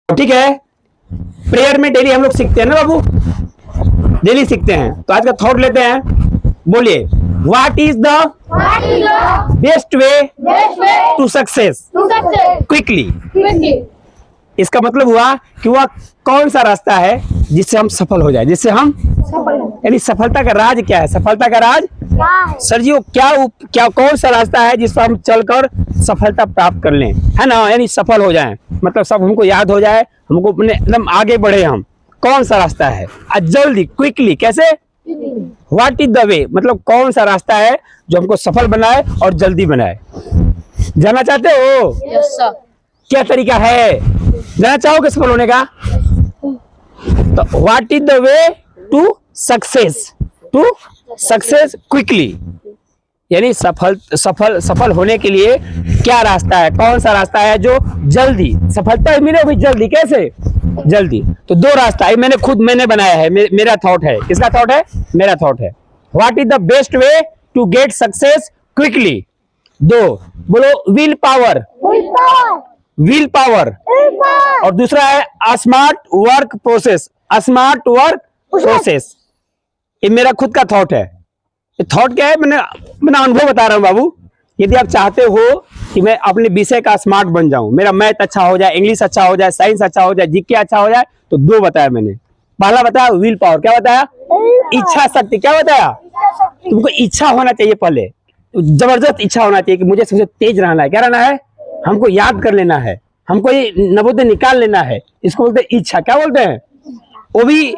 ठीक है। प्रेयर में डेली हम लोग सीखते हैं ना बाबू, डेली सीखते हैं। तो आज का थॉट लेते हैं, बोलिए what is the best way to success quickly. इसका मतलब हुआ कि वह कौन सा रास्ता है जिससे हम सफल हो जाए, जिससे हम यानी सफलता का राज क्या है, सफलता का राज सर जी वो क्या कौन सा रास्ता है जिससे हम चलकर सफलता प्राप्त कर लें, है ना, यानी सफल हो जाएं, मतलब सब हमको याद हो जाए, हमको अपने एकदम आगे बढ़े हम। कौन सा रास्ता है जल्दी क्विकली, कैसे, व्हाट इज द वे, मतलब कौन सा रास्ता है जो हमको सफल बनाए और जल्दी बनाए। जानना चाहते हो? Yes sir. क्या तरीका है, जानना चाहोगे सफल होने का? तो what is the way to success quickly, यानी सफल होने के लिए क्या रास्ता है, कौन सा रास्ता है जो जल्दी सफलता मिले भी जल्दी, कैसे जल्दी। तो दो रास्ता है, मैंने बनाया है, मेरा थॉट है। किसका थॉट है? मेरा थॉट है। What is the best way to get success quickly. दो बोलो, विल पावर और दूसरा है स्मार्ट वर्क प्रोसेस। ये मेरा खुद का थॉट है। ये थॉट क्या है, मैंने अनुभव बता रहा हूं बाबू। यदि आप चाहते हो कि मैं अपने विषय का स्मार्ट बन जाऊं, मेरा मैथ अच्छा हो जाए, इंग्लिश अच्छा हो जाए, साइंस अच्छा हो जाए, जीके अच्छा हो जाए, तो दो बताया मैंने। पहला बताया विल पावर, क्या बताया? इच्छा शक्ति। क्या बताया? तुमको इच्छा होना चाहिए, पहले जबरदस्त इच्छा होना चाहिए कि मुझे सबसे तेज रहना है। क्या रहना है? हमको याद कर लेना है, हमको ये नवोदय निकाल लेना है। इसको बोलते हैं इच्छा। क्या बोलते हैं? वो भी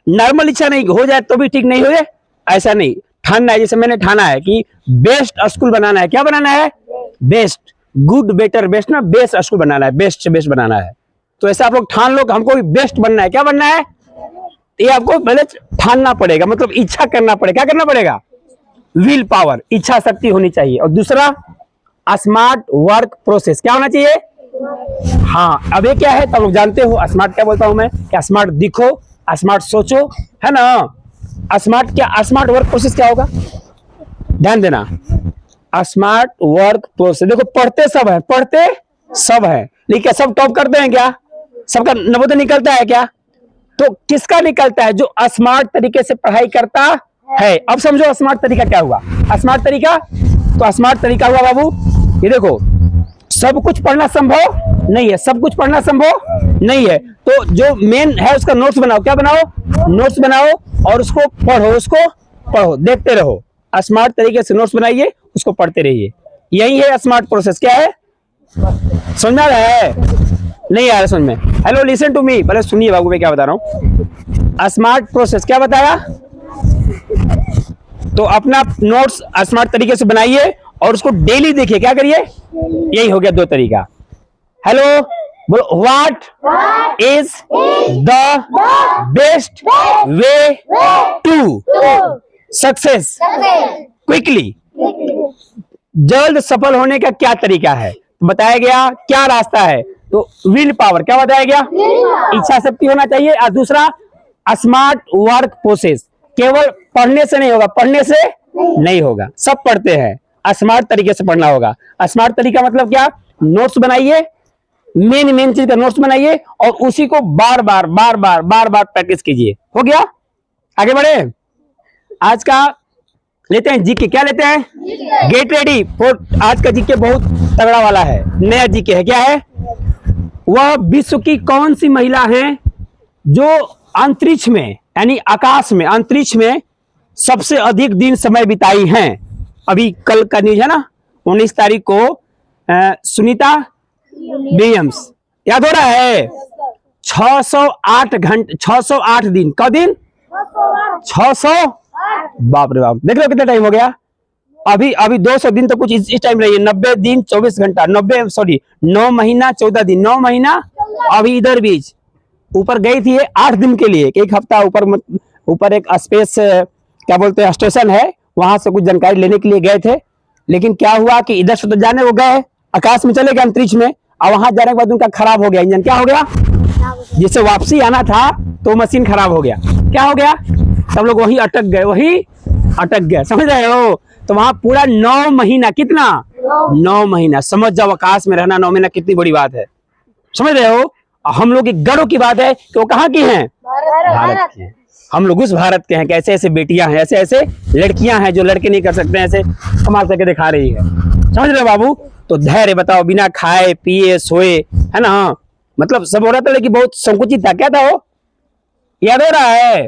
नॉर्मल इच्छा नहीं, हो जाए तो भी ठीक नहीं हो जाए ऐसा नहीं, ठानना है। जैसे मैंने ठाना है कि बेस्ट स्कूल बनाना है। क्या बनाना है? बेस्ट, गुड, बेटर, बेस्ट ना, बेस्ट स्कूल बनाना है, बेस्ट से बेस्ट बनाना है। तो ऐसा आप लोग ठान लो कि हमको भी बेस्ट बनना है। क्या बनना है? ये आपको पहले ठानना पड़ेगा, मतलब इच्छा करना पड़ेगा। क्या करना पड़ेगा? विल पावर, इच्छा शक्ति होनी चाहिए। और दूसरा स्मार्ट वर्क प्रोसेस। क्या होना चाहिए? हाँ, अब ये क्या है तो लोग जानते हो स्मार्ट क्या बोलता हूं मैं, क्या स्मार्ट दिखो, स्मार्ट सोचो, है ना। स्मार्ट क्या, स्मार्ट वर्क प्रोसेस क्या होगा, ध्यान देना। स्मार्ट वर्क प्रोसेस, देखो पढ़ते सब हैं, लेकिन क्या सब टॉप करते हैं? क्या सबका नवोदय निकलता है क्या? तो किसका निकलता है? जो स्मार्ट तरीके से पढ़ाई करता है। अब समझो स्मार्ट तरीका क्या हुआ। स्मार्ट तरीका, तो स्मार्ट तरीका हुआ बाबू, ये देखो, सब कुछ पढ़ना संभव नहीं है, सब कुछ पढ़ना संभव नहीं है। तो जो मेन है उसका नोट्स बनाओ। क्या बनाओ? नोट्स बनाओ और उसको पढ़ो, देखते रहो। स्मार्ट तरीके से नोट्स बनाइए, उसको पढ़ते रहिए। यही है स्मार्ट प्रोसेस। क्या है? समझ में आ रहा है? नहीं आ रहा समझ में? हेलो, लिसन टू मी, पहले सुनिए बाबू मैं क्या बता रहा हूं। स्मार्ट प्रोसेस क्या बताया? तो अपना नोट्स स्मार्ट तरीके से बनाइए और उसको डेली देखिए। क्या करिए? यही हो गया दो तरीका। हेलो बोलो, what is the best way to success quickly. जल्द सफल होने का क्या तरीका है तो बताया गया। क्या रास्ता है? तो विल पावर। क्या बताया गया? इच्छा शक्ति होना चाहिए। और दूसरा स्मार्ट वर्क प्रोसेस। केवल पढ़ने से नहीं होगा, पढ़ने से नहीं होगा, सब पढ़ते हैं, स्मार्ट तरीके से पढ़ना होगा। स्मार्ट तरीका मतलब क्या? नोट्स बनाइए, मेन चीज का नोट्स बनाइए और उसी को बार बार प्रैक्टिस कीजिए। हो गया? आगे बढ़े। आज का लेते हैं जीके। क्या लेते हैं? Get ready for. आज का जीके बहुत तगड़ा वाला है, नया जीके है। क्या है? वह विश्व की कौन सी महिला है जो अंतरिक्ष में यानी आकाश में, अंतरिक्ष में सबसे अधिक दिन समय बिताई हैं? अभी कल का न्यूज है ना, 19 तारीख को सुनीता विलियम्स, याद हो रहा है? 608 घंटे, 608 दिन। क दिन? 600। बाप रे बाप, देख लो कितना टाइम हो गया। अभी 200 दिन तो कुछ इस टाइम रही है। 90 दिन 24 घंटा, 9 महीना 14 दिन, 9 महीना। अभी इधर बीच ऊपर गई थी 8 दिन के लिए, एक हफ्ता ऊपर एक स्पेस क्या बोलते हैं स्टेशन है, वहां से कुछ जानकारी लेने के लिए गए थे। लेकिन क्या हुआ कि इधर से तो जाने वो गए, आकाश में चले गए अंतरिक्ष में, और वहां जाने के बाद उनका खराब हो गया इंजन। क्या हो गया? जिससे वापसी आना था तो मशीन खराब हो गया। क्या हो गया? सब लोग वही अटक गए, समझ रहे हो? तो वहां पूरा 9 महीना, कितना? 9 महीना। समझ जाओ आकाश में रहना 9 महीना कितनी बड़ी बात है, समझ रहे हो? हम लोग की गर्व की बात है कि वो कहाँ की हैं, भारत की हैं। हम लोग उस भारत के हैं कि ऐसे ऐसे बेटियां हैं, ऐसे ऐसे लड़कियां हैं जो लड़के नहीं कर सकते, ऐसे कमाल करके दिखा रही है। समझ रहे हो बाबू? तो धैर्य बताओ, बिना खाए पिए सोए, है ना, मतलब सब हो रहा था लेकिन बहुत संकुचित था। क्या था वो, याद हो रहा है?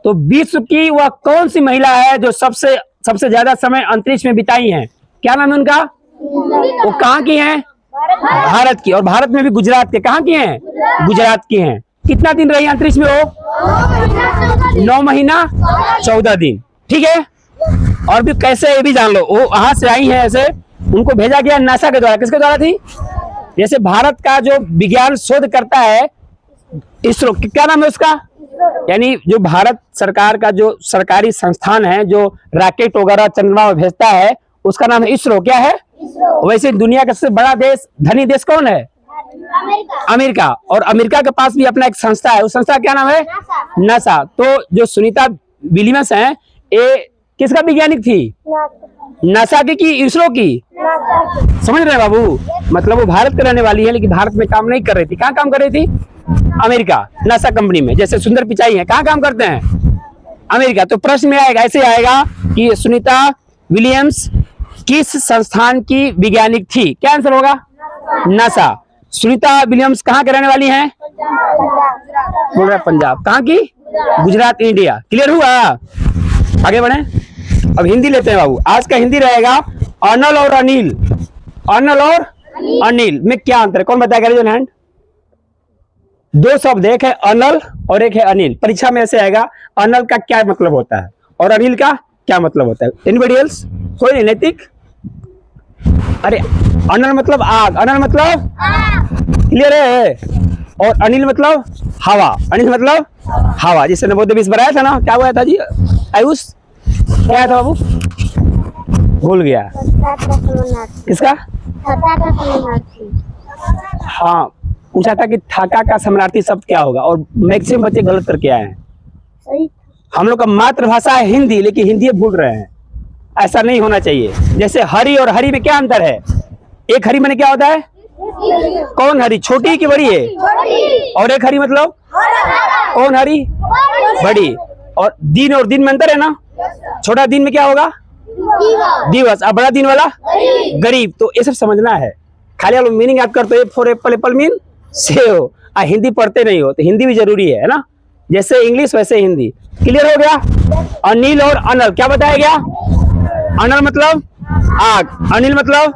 तो विश्व की वह कौन सी महिला है जो सबसे सबसे ज्यादा समय अंतरिक्ष में बिताई है? क्या नाम है उनका? वो कहाँ की हैं? भारत की। और भारत में भी गुजरात के। कहाँ की हैं? गुजरात की हैं। कितना दिन रही अंतरिक्ष में वो? 9 महीना 14 दिन। ठीक है। और भी कैसे, ये भी जान लो, वो वहां से आई है ऐसे, उनको भेजा गया नासा के द्वारा। किसके द्वारा थी? जैसे भारत का जो विज्ञान शोध करता है इसरो, क्या नाम है उसका? यानी जो भारत सरकार का जो सरकारी संस्थान है जो रॉकेट वगैरह चंद्रमा में भेजता है, उसका नाम है इसरो। क्या है? वैसे दुनिया का सबसे बड़ा देश, धनी देश कौन है? अमेरिका। और अमेरिका के पास भी अपना एक संस्था है, उस संस्था का क्या नाम है? नासा। तो जो सुनीता विलियम्स है, ये किसका वैज्ञानिक थी? नासा की इसरो की? समझ रहे हैं बाबू? मतलब वो भारत के रहने वाली है लेकिन भारत में काम नहीं कर रही थी। कहाँ काम कर रही थी? अमेरिका, नासा कंपनी में। जैसे सुंदर पिचाई है, कहाँ काम करते हैं? अमेरिका। तो प्रश्न में आएगा, ऐसे आएगा कि सुनीता विलियम्स किस संस्थान की वैज्ञानिक थी? क्या आंसर होगा? नासा। सुनीता विलियम्स कहाँ के रहने वाली हैं? बोल रहा पंजाब। कहाँ की? गुजरात, इंडिया। क्लियर हुआ? आगे बढ़े। अब हिंदी लेते हैं बाबू। आज का हिंदी रहेगा अर्नल और अनिल। अर्नल और अनिल में क्या अंतर है? कौन बताएगा? Raise hand. दो शब्द, एक है अर्नल और एक है अनिल। परीक्षा में ऐसे आएगा, अर्नल का क्या मतलब होता है और अनिल का क्या मतलब होता है। Anybody else? कोई नहीं? नैतिक? अरे अर्नल मतलब आग, अर्नल मतलब क्लियर है। और अनिल मतलब हवा, अनिल मतलब हवा। जिससे नवोदय बीस बनाया था ना, क्या हुआ था जी आयुष? क्या आया था बाबू? भूल गया। किसका? हाँ, पूछा था कि ढाका का शरणार्थी शब्द क्या होगा और मैक्सिमम बच्चे गलत करके आए हैं। हम लोग का मातृभाषा है हिंदी, लेकिन हिंदी भूल रहे हैं। ऐसा नहीं होना चाहिए। जैसे हरी और हरी में क्या अंतर है? एक हरी मैंने क्या होता है? कौन हरी? छोटी की बड़ी है? और एक हरी मतलब कौन हरी? बड़ी। और दिन और दिन में अंतर है ना? छोटा दिन में क्या होगा? दिवस। और बड़ा दिन वाला गरीब। तो ये सब समझना है। खाली आप मीनिंग याद करते हो, for Apple Apple mean save. Hindi पढ़ते नहीं हो तो हिंदी भी जरूरी है ना? जैसे इंग्लिश वैसे हिंदी। क्लियर हो गया? अनिल और अनल क्या बताया गया? अनल मतलब आग, अनिल मतलब।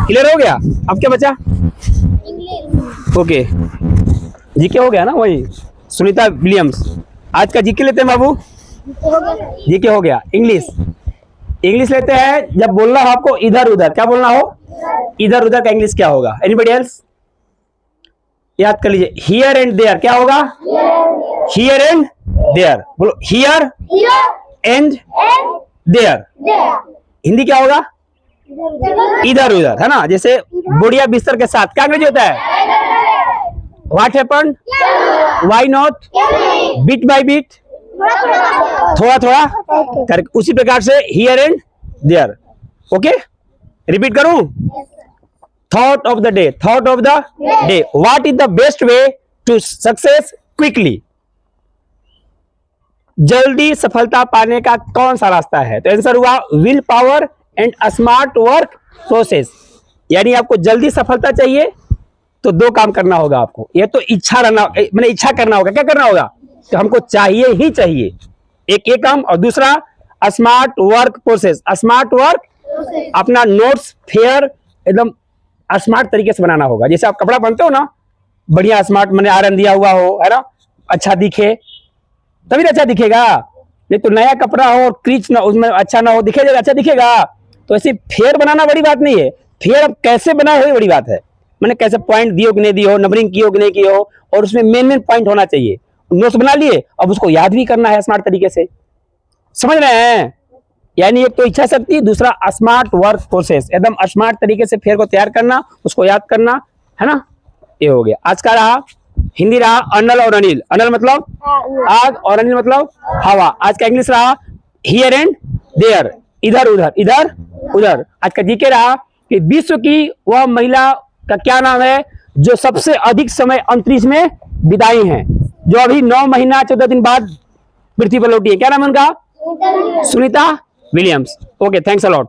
क्लियर हो गया? अब क्या बचा? ओके, जीके हो गया ना? वही सुनीता विलियम्स। आज का जीके लेते हैं बाबू। जीके हो गया। इंग्लिश, इंग्लिश लेते हैं। जब बोलना हो आपको इधर उधर, क्या बोलना हो? इधर उधर का इंग्लिश क्या होगा? Anybody else? याद कर लीजिए। हियर एंड देयर क्या होगा? Here and there. बोलो हियर एंड देयर। हिंदी क्या होगा? इधर उधर, है ना? जैसे बुढ़िया बिस्तर के साथ क्या अंग्रेजी होता है? What happened? Why not? Bit by bit, थोड़ा थोड़ा करके। उसी प्रकार से here and there. Okay, repeat करूं? Thought of the day, thought of the day. What is the best way to success quickly? जल्दी सफलता पाने का कौन सा रास्ता है? तो आंसर हुआ will power and smart work process. यानी आपको जल्दी सफलता चाहिए तो दो काम करना होगा आपको। ये तो इच्छा रहना, मैंने इच्छा करना होगा। क्या करना होगा? तो हमको चाहिए ही चाहिए, एक ये काम। और दूसरा smart work process. Smart work अपना नोट्स फेयर एकदम स्मार्ट तरीके से बनाना होगा। जैसे आप कपड़ा पहनते हो ना, बढ़िया स्मार्ट, मैंने आयरन दिया हुआ हो, है ना, अच्छा दिखे तभी तो अच्छा दिखेगा। नहीं तो नया कपड़ा हो और क्रीच ना, उसमें अच्छा ना हो, दिखेगा अच्छा दिखेगा? तो ऐसे फेयर बनाना बड़ी बात नहीं है, फेयर अब कैसे बनाए हुई बड़ी बात है। मैंने कैसे पॉइंट दियो कि नहीं दियो, नंबरिंग कियो कि नहीं कियो, और उसमें मेन मेन पॉइंट होना चाहिए। नोट्स बना लिए, अब उसको याद भी करना है स्मार्ट तरीके से। समझ रहे हैं? यानी एक तो इच्छा शक्ति, दूसरा स्मार्ट वर्क प्रोसेस। एकदम स्मार्ट तरीके से फेयर को तैयार करना, उसको याद करना, है ना? ये हो गया। आज का रहा हिंदी रहा अनल और अनिल। अनल मतलब आग और अनिल मतलब हवा। आज का इंग्लिश रहा हियर एंड देयर, इधर उधर, इधर उधर। आज का जीके रहा कि विश्व की वह महिला का क्या नाम है जो सबसे अधिक समय अंतरिक्ष में बिताई हैं, जो अभी 9 महीना 14 दिन बाद पृथ्वी पर लौटी है। क्या नाम है उनका? Sunita Williams. Okay, thanks a lot.